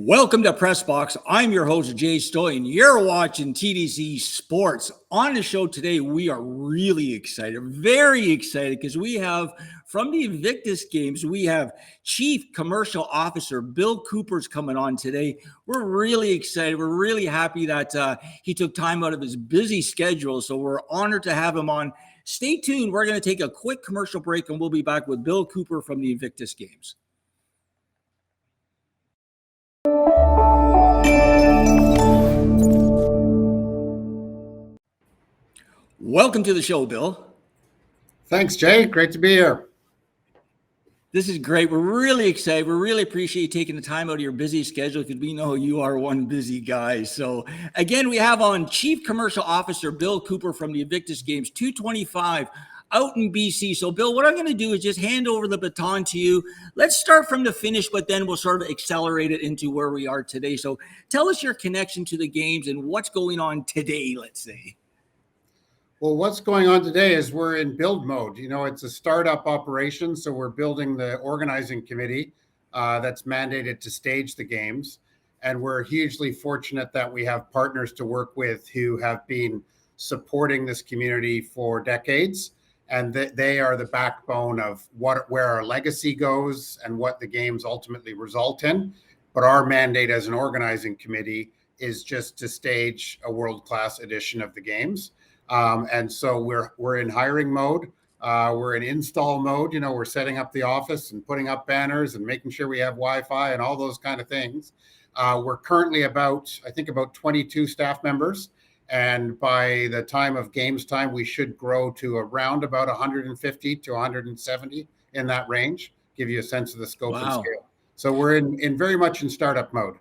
Welcome to Press Box. I'm your host, Jay Stoyan. You're watching TDC Sports. On the show today, we are really excited, very excited, because we have, from the Invictus games, we have Chief Commercial Officer Bill Cooper's coming on today. We're really excited. We're really happy that he took time out of his busy schedule, so we're honored to have him on. Stay tuned. We're going to take a quick commercial break, and we'll be back with Bill Cooper from the Invictus games. Welcome to the show, Bill. Thanks, Jay. Great to be here. This is great. We're really excited. We really appreciate you taking the time out of your busy schedule because we know you are one busy guy. So again, we have on Chief Commercial Officer Bill Cooper from the Invictus Games 225 out in BC. So Bill, what I'm going to do is just hand over the baton to you. Let's start from the finish, but then we'll sort of accelerate it into where we are today. So tell us your connection to the games and what's going on today, let's say. Well, what's going on today is we're in build mode. You know, it's a startup operation, so we're building the organizing committee that's mandated to stage the games. And we're hugely fortunate that we have partners to work with who have been supporting this community for decades. And they are the backbone of where our legacy goes and what the games ultimately result in. But our mandate as an organizing committee is just to stage a world-class edition of the games. And so we're in hiring mode. We're in install mode. You know, we're setting up the office and putting up banners and making sure we have Wi-Fi and all those kind of things. We're currently about 22 staff members. And by the time of games time, we should grow to around about 150 to 170 in that range, give you a sense of the scope and scale. So we're in very much in startup mode.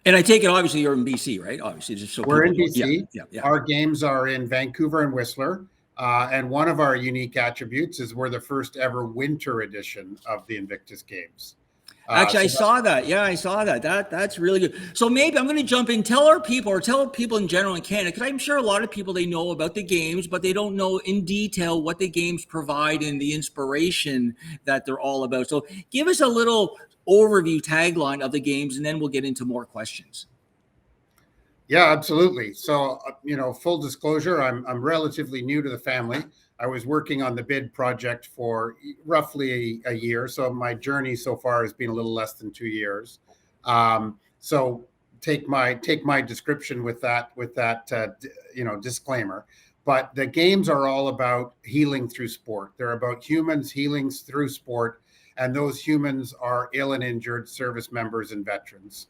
And I take it, obviously, you're in BC, right? Obviously, just so we're in BC. Yeah. Our games are in Vancouver and Whistler. And one of our unique attributes is we're the first ever winter edition of the Invictus games. Actually, I saw that. Yeah, I saw that. That's really good. So maybe I'm going to jump in, tell people in general in Canada, because I'm sure a lot of people, they know about the games, but they don't know in detail what the games provide and the inspiration that they're all about. So give us a little overview tagline of the games, and then we'll get into more questions. Yeah, absolutely. So, full disclosure, I'm relatively new to the family. I was working on the bid project for roughly a year. So my journey so far has been a little less than 2 years. So take my description with that disclaimer. But the games are all about healing through sport. They're about humans healing through sport. And those humans are ill and injured service members and veterans.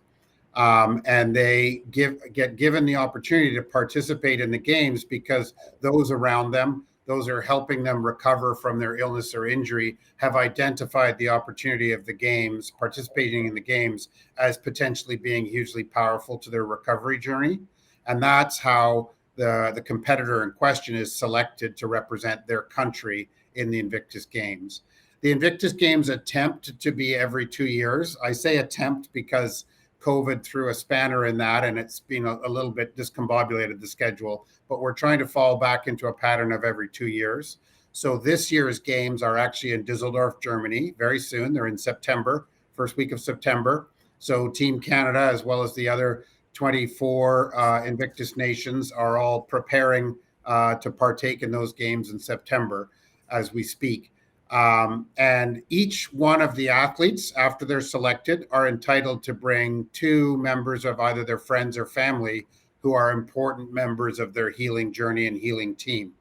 And they get given the opportunity to participate in the games because those around them, those are helping them recover from their illness or injury, have identified the opportunity of the games, participating in the games, as potentially being hugely powerful to their recovery journey. And that's how the competitor in question is selected to represent their country in the Invictus Games. The Invictus Games attempt to be every 2 years. I say attempt because COVID threw a spanner in that, and it's been a little bit discombobulated, the schedule, but we're trying to fall back into a pattern of every 2 years. So this year's games are actually in Düsseldorf, Germany, very soon. They're in September, first week of September. So Team Canada, as well as the other 24 Invictus nations, are all preparing to partake in those games in September as we speak. And each one of the athletes, after they're selected, are entitled to bring 2 members of either their friends or family who are important members of their healing journey and healing team.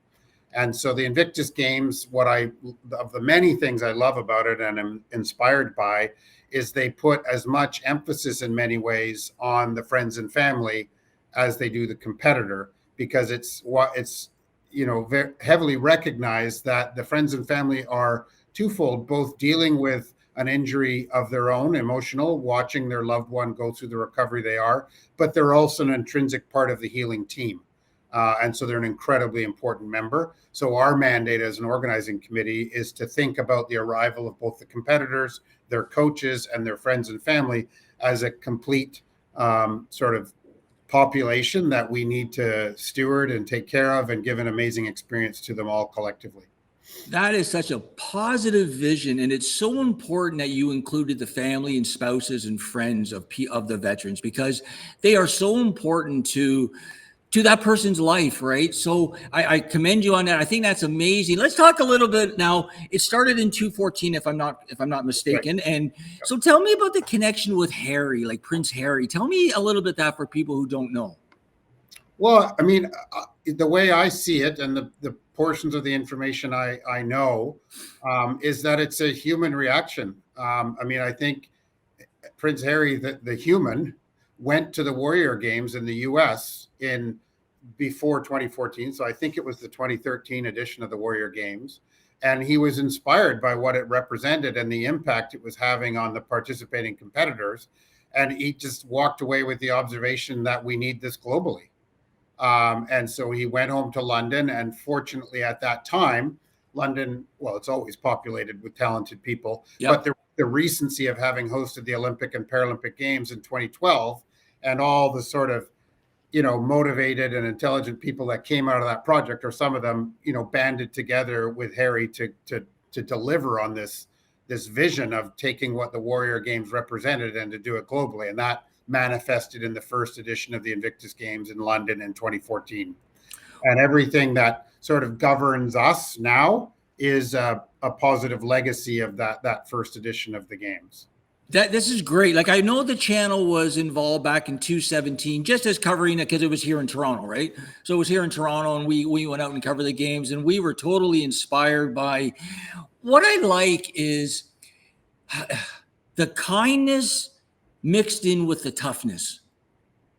And so the Invictus Games, of the many things I love about it and am inspired by, is they put as much emphasis in many ways on the friends and family as they do the competitor, because it's very heavily recognized that the friends and family are twofold, both dealing with an injury of their own, emotional, watching their loved one go through the recovery they are, but they're also an intrinsic part of the healing team. And so they're an incredibly important member. So our mandate as an organizing committee is to think about the arrival of both the competitors, their coaches, and their friends and family as a complete sort of population that we need to steward and take care of and give an amazing experience to them all collectively. That is such a positive vision, and it's so important that you included the family and spouses and friends of the veterans, because they are so important to that person's life, right? So I commend you on that. I think that's amazing. Let's talk a little bit now. It started in 214, if I'm not mistaken. Right. And so tell me about the connection with Harry, like Prince Harry. Tell me a little bit that for people who don't know. Well, I mean, the way I see it, and the portions of the information I know, is that it's a human reaction. I mean, I think Prince Harry, the human, went to the Warrior Games in the U.S. in before 2014. So I think it was the 2013 edition of the Warrior Games. And he was inspired by what it represented and the impact it was having on the participating competitors. And he just walked away with the observation that we need this globally. And so he went home to London. And fortunately, at that time, London, well, it's always populated with talented people, Yep. but the recency of having hosted the Olympic and Paralympic Games in 2012 and all the sort of, motivated and intelligent people that came out of that project, or some of them, banded together with Harry to deliver on this vision of taking what the Warrior Games represented and to do it globally. And that manifested in the first edition of the Invictus Games in London in 2014. And everything that sort of governs us now is a positive legacy of that first edition of the games. This is great. Like, I know the channel was involved back in 2017, just as covering it because it was here in Toronto, right? So it was here in Toronto, and we went out and covered the games, and we were totally inspired by what I like is the kindness mixed in with the toughness.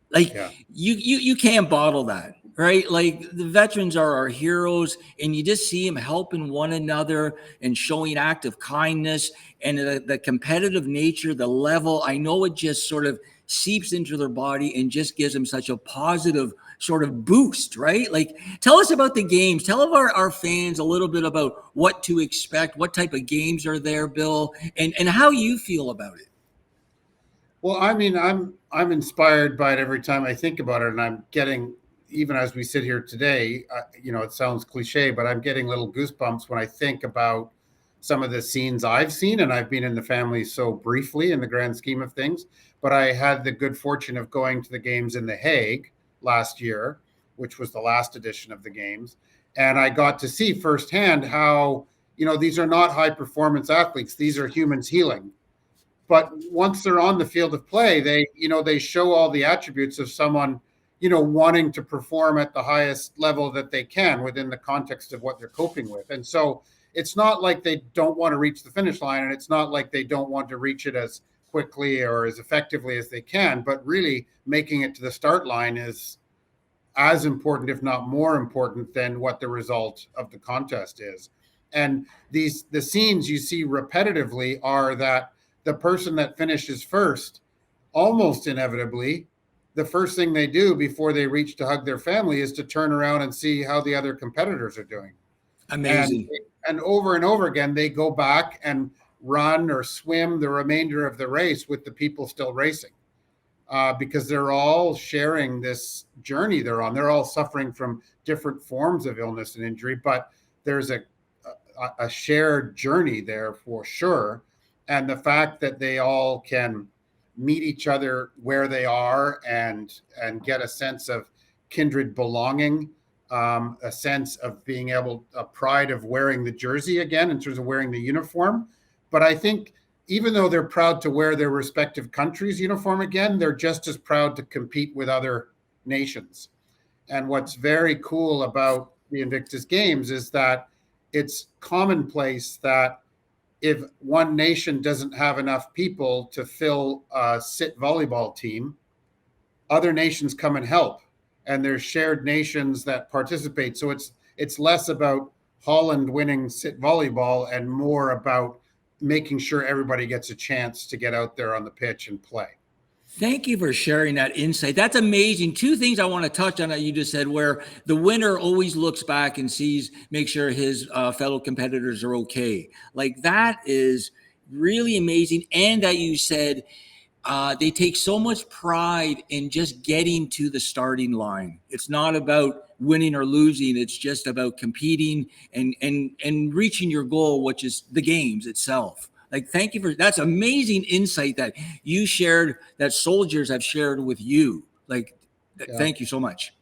Like, Yeah. you can't bottle that, right? Like, the veterans are our heroes, and you just see them helping one another and showing act of kindness, and the competitive nature, the level. I know it just sort of seeps into their body and just gives them such a positive sort of boost, right? Like, tell us about the games. Tell our fans a little bit about what to expect, what type of games are there, Bill, and how you feel about it. Well, I mean, I'm inspired by it every time I think about it, and I'm getting, even as we sit here today, it sounds cliche, but I'm getting little goosebumps when I think about some of the scenes I've seen, and I've been in the family so briefly in the grand scheme of things. But I had the good fortune of going to the games in The Hague last year, which was the last edition of the games, and I got to see firsthand how, these are not high performance athletes; these are humans healing. But once they're on the field of play, they show all the attributes of someone, wanting to perform at the highest level that they can within the context of what they're coping with. And so it's not like they don't want to reach the finish line, and it's not like they don't want to reach it as quickly or as effectively as they can, but really making it to the start line is as important, if not more important, than what the result of the contest is. And the scenes you see repetitively are that the person that finishes first, almost inevitably, the first thing they do before they reach to hug their family is to turn around and see how the other competitors are doing. Amazing. And over and over again, they go back and run or swim the remainder of the race with the people still racing, because they're all sharing this journey they're on. They're all suffering from different forms of illness and injury, but there's a shared journey there for sure. And the fact that they all can meet each other where they are and get a sense of kindred belonging, a sense of being able, a pride of wearing the jersey again in terms of wearing the uniform. But I think even though they're proud to wear their respective countries' uniform again, they're just as proud to compete with other nations. And what's very cool about the Invictus Games is that it's commonplace that if one nation doesn't have enough people to fill a sit volleyball team, other nations come and help. And there's shared nations that participate. So it's less about Holland winning sit volleyball and more about making sure everybody gets a chance to get out there on the pitch and play. Thank you for sharing that insight. That's amazing. Two things I want to touch on that you just said, where the winner always looks back and make sure his fellow competitors are okay. Like, that is really amazing. And that you said they take so much pride in just getting to the starting line. It's not about winning or losing. It's just about competing and reaching your goal, which is the games itself. Like, thank you that's amazing insight that you shared, that soldiers have shared with you. Like, thank you so much.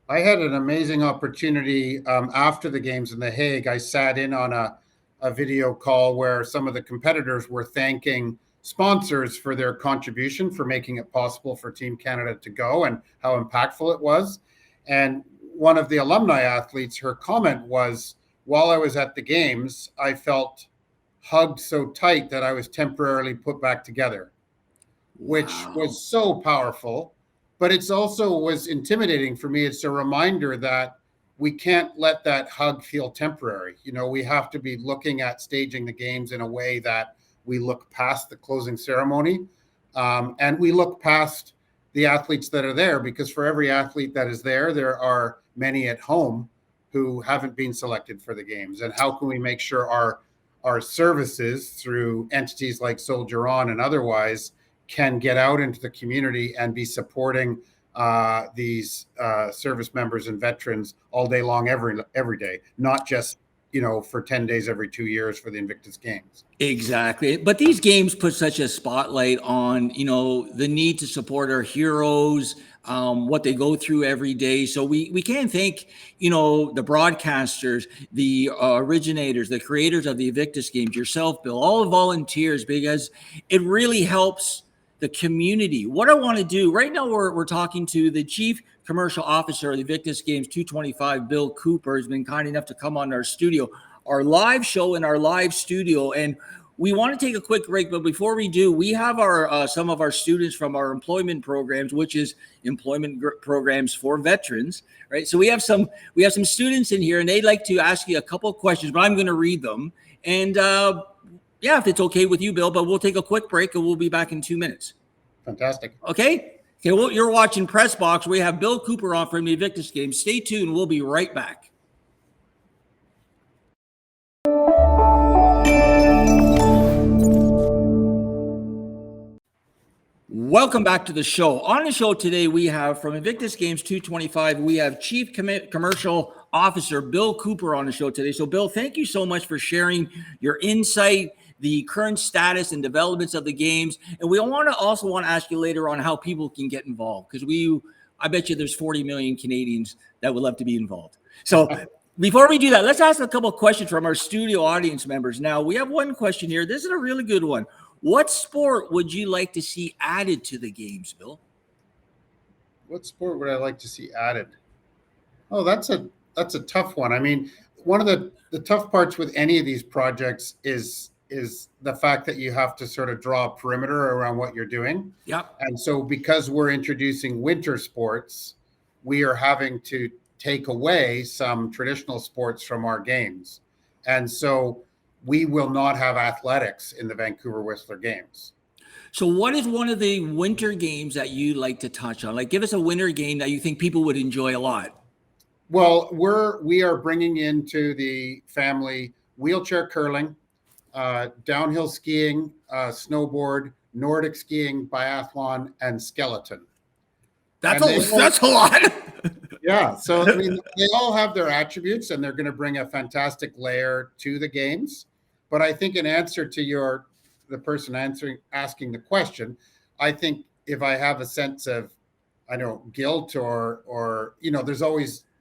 I had an amazing opportunity after the games in The Hague. I sat in on a video call where some of the competitors were thanking sponsors for their contribution for making it possible for Team Canada to go and how impactful it was. And one of the alumni athletes, her comment was, while I was at the games, I felt hugged so tight that I was temporarily put back together, which was so powerful. But it's also was intimidating for me. It's a reminder that we can't let that hug feel temporary. You know, we have to be looking at staging the games in a way that we look past the closing ceremony, and we look past the athletes that are there, because for every athlete that is there, there are many at home who haven't been selected for the games. And how can we make sure our services through entities like Soldier On and otherwise can get out into the community and be supporting these service members and veterans all day long, every day, not just, you know, for 10 days every 2 years for the Invictus Games. Exactly. But these games put such a spotlight on, you know, the need to support our heroes, what they go through every day. So we can't thank, you know, the broadcasters, the originators, the creators of the Invictus Games, yourself, Bill, all the volunteers, because it really helps the community. What I want to do right now, we're talking to the Chief Commercial Officer of the Invictus Games 225, Bill Cooper, has been kind enough to come on our studio, our live show in our live studio. And we want to take a quick break, but before we do, we have our some of our students from our employment programs, which is employment programs for veterans, right? So we have some students in here, and they'd like to ask you a couple of questions, but I'm going to read them. And yeah, if it's okay with you, Bill, but we'll take a quick break and we'll be back in 2 minutes. Fantastic. Okay. Okay. Well, you're watching Press Box. We have Bill Cooper on from the Invictus Games. Stay tuned. We'll be right back. Welcome back to the show. On the show today, we have from Invictus Games 225, we have Chief Commercial Officer Bill Cooper on the show today. So, Bill, thank you so much for sharing your insight, the current status and developments of the games. And we also want to ask you later on how people can get involved, because I bet you there's 40 million Canadians that would love to be involved. So before we do that, let's ask a couple of questions from our studio audience members. Now, we have one question here. This is a really good one. What sport would you like to see added to the games, Bill? What sport would I like to see added? Oh, that's a tough one. I mean, one of the tough parts with any of these projects is the fact that you have to sort of draw a perimeter around what you're doing. Yeah. And so because we're introducing winter sports, we are having to take away some traditional sports from our games. And so we will not have athletics in the Vancouver Whistler Games. So what is one of the winter games that you like to touch on? Like, give us a winter game that you think people would enjoy a lot. Well, we are bringing into the family wheelchair curling, downhill skiing, snowboard, Nordic skiing, biathlon, and skeleton. That's a lot. Yeah. So, I mean, they all have their attributes, and they're going to bring a fantastic layer to the games. But I think in answer to the person asking the question, I think if I have a sense of, I don't know, guilt or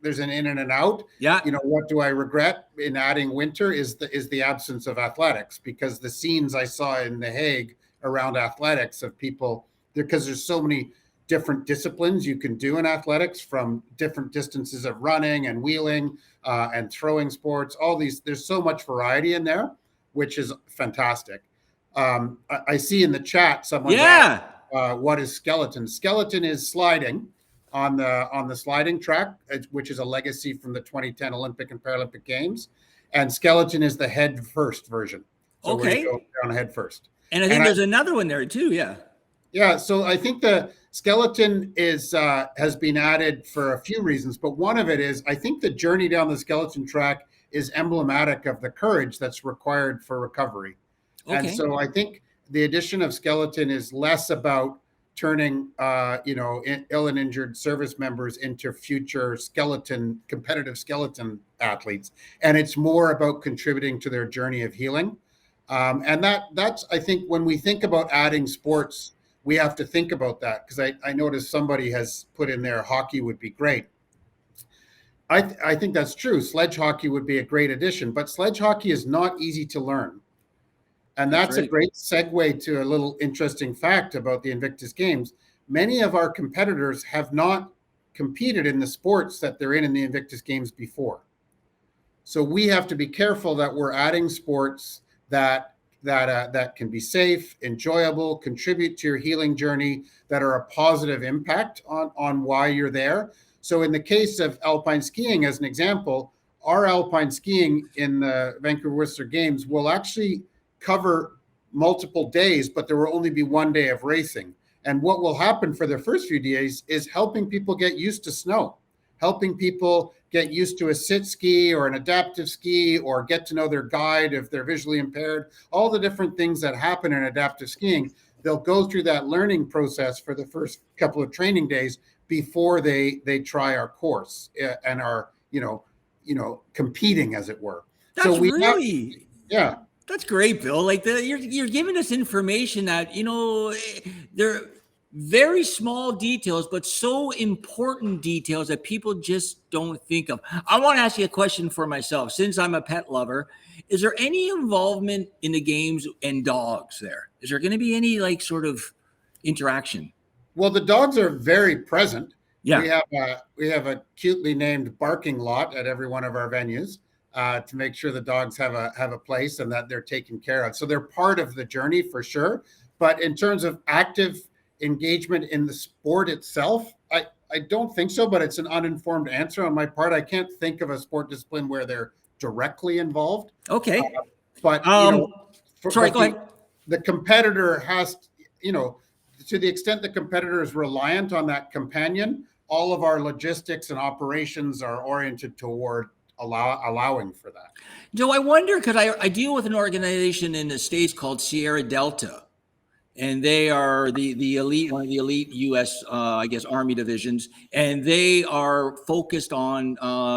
there's an in and an out. Yeah. You know, what do I regret in adding winter is the absence of athletics, because the scenes I saw in The Hague around athletics of people there, because there's so many different disciplines you can do in athletics, from different distances of running and wheeling and throwing sports, all these, there's so much variety in there, which is fantastic. I see in the chat someone asked, what is skeleton? Skeleton is sliding on the sliding track, which is a legacy from the 2010 Olympic and Paralympic Games. And skeleton is the head first version. So okay. Where you go down head first. And I think there's another one there too. Yeah. Yeah. So I think the skeleton has been added for a few reasons, but one of it is I think the journey down the skeleton track is emblematic of the courage that's required for recovery. Okay. And so I think the addition of skeleton is less about turning ill and injured service members into future competitive skeleton athletes, and it's more about contributing to their journey of healing. And that's, I think, when we think about adding sports, we have to think about that, because I noticed somebody has put in there hockey would be great. I think that's true. Sledge hockey would be a great addition, but sledge hockey is not easy to learn. And that's a great segue to a little interesting fact about the Invictus Games. Many of our competitors have not competed in the sports that they're in the Invictus Games before. So we have to be careful that we're adding sports that can be safe, enjoyable, contribute to your healing journey, that are a positive impact on why you're there. So in the case of alpine skiing, as an example, our alpine skiing in the Vancouver Whistler Games will actually cover multiple days, but there will only be one day of racing. And what will happen for the first few days is helping people get used to snow, helping people get used to a sit ski or an adaptive ski, or get to know their guide if they're visually impaired, all the different things that happen in adaptive skiing. They'll go through that learning process for the first couple of training days before they try our course and are, competing, as it were. That's That's great, Bill. Like you're giving us information that, they're very small details, but so important details that people just don't think of. I want to ask you a question for myself, since I'm a pet lover. Is there any involvement in the games and dogs there? Is there going to be any sort of interaction? Well, the dogs are very present. Yeah. We have a cutely named barking lot at every one of our venues, to make sure the dogs have a place and that they're taken care of. So they're part of the journey for sure. But in terms of active engagement in the sport itself, I don't think so, but it's an uninformed answer on my part. I can't think of a sport discipline where they're directly involved. Okay. But go ahead. The competitor has, to the extent the competitor is reliant on that companion, all of our logistics and operations are oriented toward allowing for that. Joe, I wonder, because I deal with an organization in the States called Sierra Delta, and they are the elite, one of the elite U.S. Army divisions, and they are focused on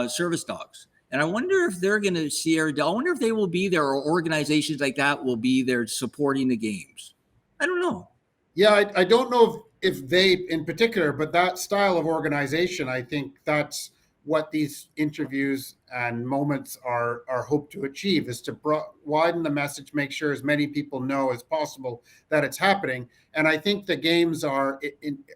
service dogs. And I wonder if they're going to Sierra Delta. I wonder if they will be there, or organizations like that will be there supporting the games. I don't know. Yeah, I don't know if they in particular, but that style of organization, I think that's what these interviews and moments are hoped to achieve, is to widen the message, make sure as many people know as possible that it's happening. And I think the games are,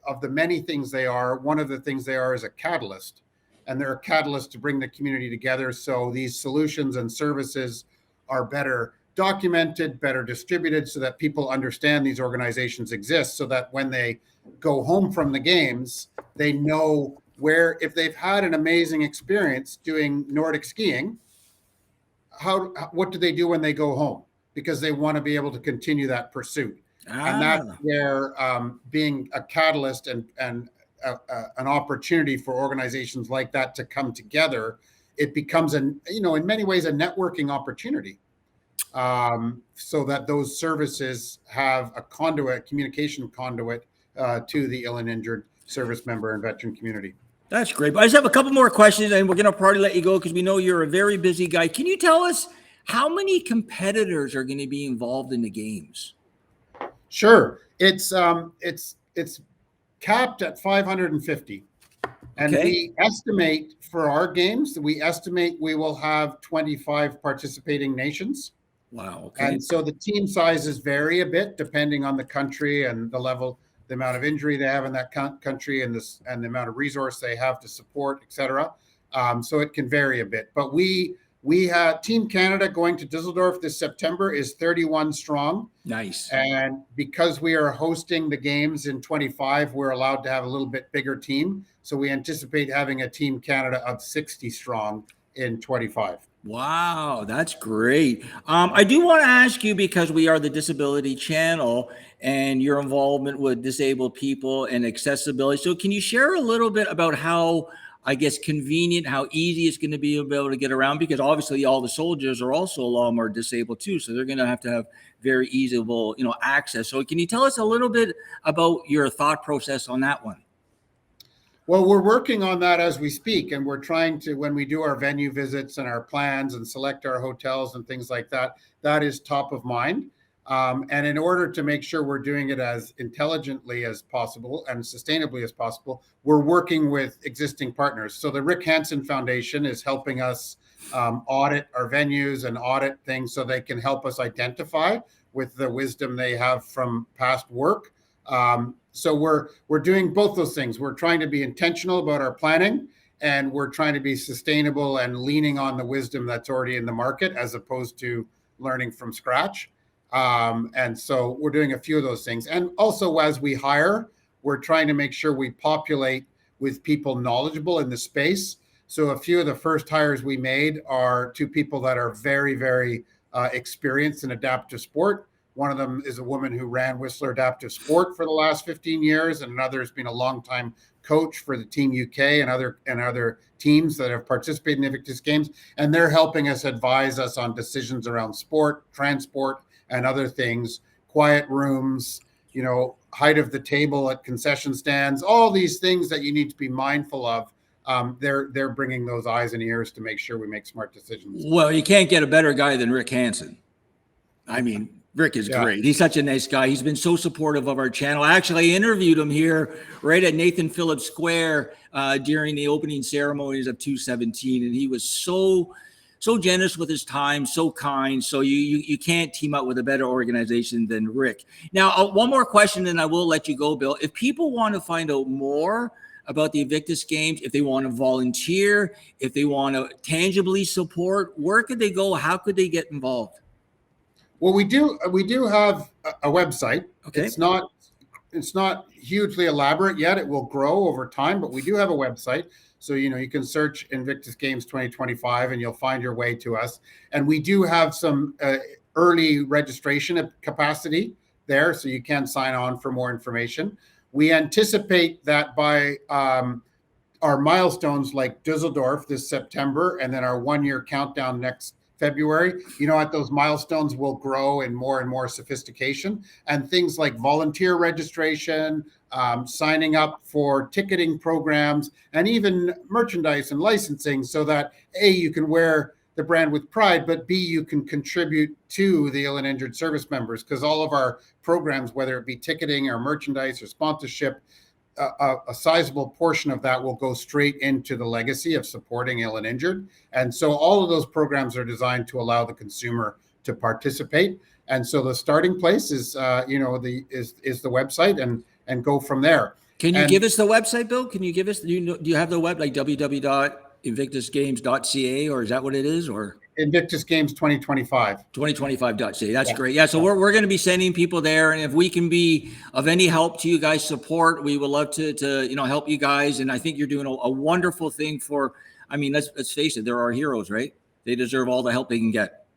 of the many things they are, one of the things they are is a catalyst. And they're a catalyst to bring the community together, so these solutions and services are better documented, better distributed, so that people understand these organizations exist, so that when they go home from the games, they know where, if they've had an amazing experience doing Nordic skiing, what do they do when they go home? Because they want to be able to continue that pursuit. And that's where being a catalyst and an opportunity for organizations like that to come together, it becomes in many ways a networking opportunity, so that those services have a communication conduit to the ill and injured service member and veteran community. That's great. But I just have a couple more questions, and we're going to probably let you go because we know you're a very busy guy. Can you tell us how many competitors are going to be involved in the games? Sure. It's capped at 550. And we estimate for our games, we will have 25 participating nations. Wow. Okay. And so the team sizes vary a bit depending on the country and the level, the amount of injury they have in that country, and the amount of resource they have to support, et cetera. So it can vary a bit. But we have Team Canada going to Düsseldorf this September is 31 strong. Nice. And because we are hosting the games in 25, we're allowed to have a little bit bigger team. So we anticipate having a Team Canada of 60 strong in 25. Wow, that's great. I do want to ask you, because we are the Disability Channel and your involvement with disabled people and accessibility. So can you share a little bit about how I guess, convenient, how easy it's going to be able to get around, because obviously all the soldiers are also a lot more disabled too. So they're going to have very easable, access. So can you tell us a little bit about your thought process on that one? Well, we're working on that as we speak, and we're trying to, when we do our venue visits and our plans and select our hotels and things like that, that is top of mind. And in order to make sure we're doing it as intelligently as possible and sustainably as possible, we're working with existing partners. So the Rick Hansen Foundation is helping us audit our venues and audit things so they can help us identify with the wisdom they have from past work. So we're doing both those things. We're trying to be intentional about our planning, and we're trying to be sustainable and leaning on the wisdom that's already in the market as opposed to learning from scratch. And so we're doing a few of those things. And also, as we hire, we're trying to make sure we populate with people knowledgeable in the space. So a few of the first hires we made are two people that are very, very experienced in adaptive sport. One of them is a woman who ran Whistler Adaptive Sport for the last 15 years, and another has been a longtime coach for the Team UK and other teams that have participated in the Invictus Games. And they're helping us advise us on decisions around sport, transport, and other things, quiet rooms, height of the table at concession stands, all these things that you need to be mindful of. They're bringing those eyes and ears to make sure we make smart decisions. Well, you can't get a better guy than Rick Hansen. I mean, Rick is great. He's such a nice guy. He's been so supportive of our channel. I actually interviewed him here right at Nathan Phillips Square during the opening ceremonies of 217, and he was so generous with his time, so kind. So you can't team up with a better organization than Rick. Now, one more question, and I will let you go, Bill. If people want to find out more about the Invictus Games, if they want to volunteer, if they want to tangibly support, where could they go? How could they get involved? Well, we do have a website. Okay. It's not hugely elaborate yet. It will grow over time, but we do have a website. So, you can search Invictus Games 2025 and you'll find your way to us. And we do have some early registration capacity there, so you can sign on for more information. We anticipate that by our milestones like Dusseldorf this September, and then our 1-year countdown next February, at those milestones will grow in more and more sophistication, and things like volunteer registration, signing up for ticketing programs, and even merchandise and licensing, so that A, you can wear the brand with pride, but B, you can contribute to the ill and injured service members, because all of our programs, whether it be ticketing or merchandise or sponsorship, a sizable portion of that will go straight into the legacy of supporting ill and injured. And so all of those programs are designed to allow the consumer to participate. And so the starting place is, the website, and go from there. Can you give us the website, Bill? Can you give us, do you have the web, like www.invictusgames.ca, or is that what it is? Or Invictus Games 2025. 2025.ca. That's great. Yeah. So we're going to be sending people there. And if we can be of any help to you guys, support, we would love to help you guys. And I think you're doing a wonderful thing let's face it, they're our heroes, right? They deserve all the help they can get.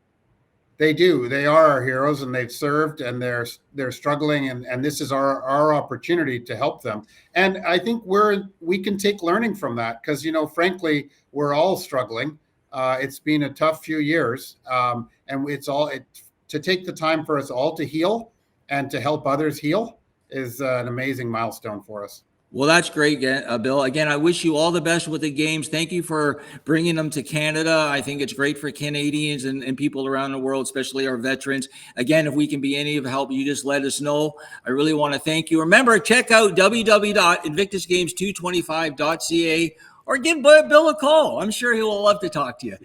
They do. They are our heroes, and they've served, and they're struggling, and this is our opportunity to help them. And I think we can take learning from that, because frankly, we're all struggling. It's been a tough few years, and to take the time for us all to heal and to help others heal is an amazing milestone for us. Well, that's great, Bill. Again, I wish you all the best with the games. Thank you for bringing them to Canada. I think it's great for Canadians and people around the world, especially our veterans. Again, if we can be any of help, you just let us know. I really want to thank you. Remember, check out www.invictusgames225.ca or give Bill a call. I'm sure he will love to talk to you.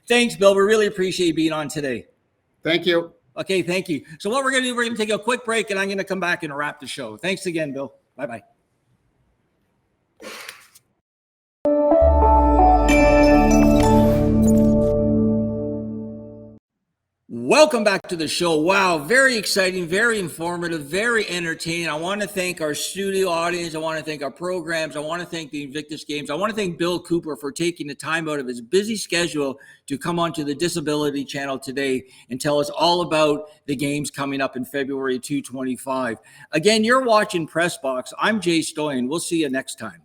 Thanks, Bill. We really appreciate you being on today. Thank you. Okay, thank you. So what we're going to do, we're going to take a quick break, and I'm going to come back and wrap the show. Thanks again, Bill. Bye-bye. Welcome back to the show. Wow, very exciting, very informative, very entertaining. I want to thank our studio audience. I want to thank our programs. I want to thank the Invictus Games. I want to thank Bill Cooper for taking the time out of his busy schedule to come onto the Disability Channel today and tell us all about the games coming up in February 2025. Again, you're watching Press Box. I'm Jay Stoyan. We'll see you next time.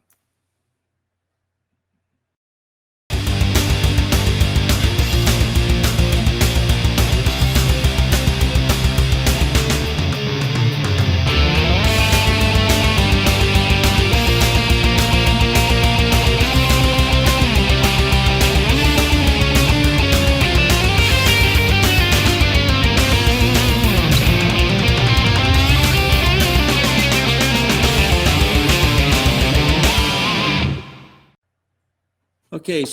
Okay.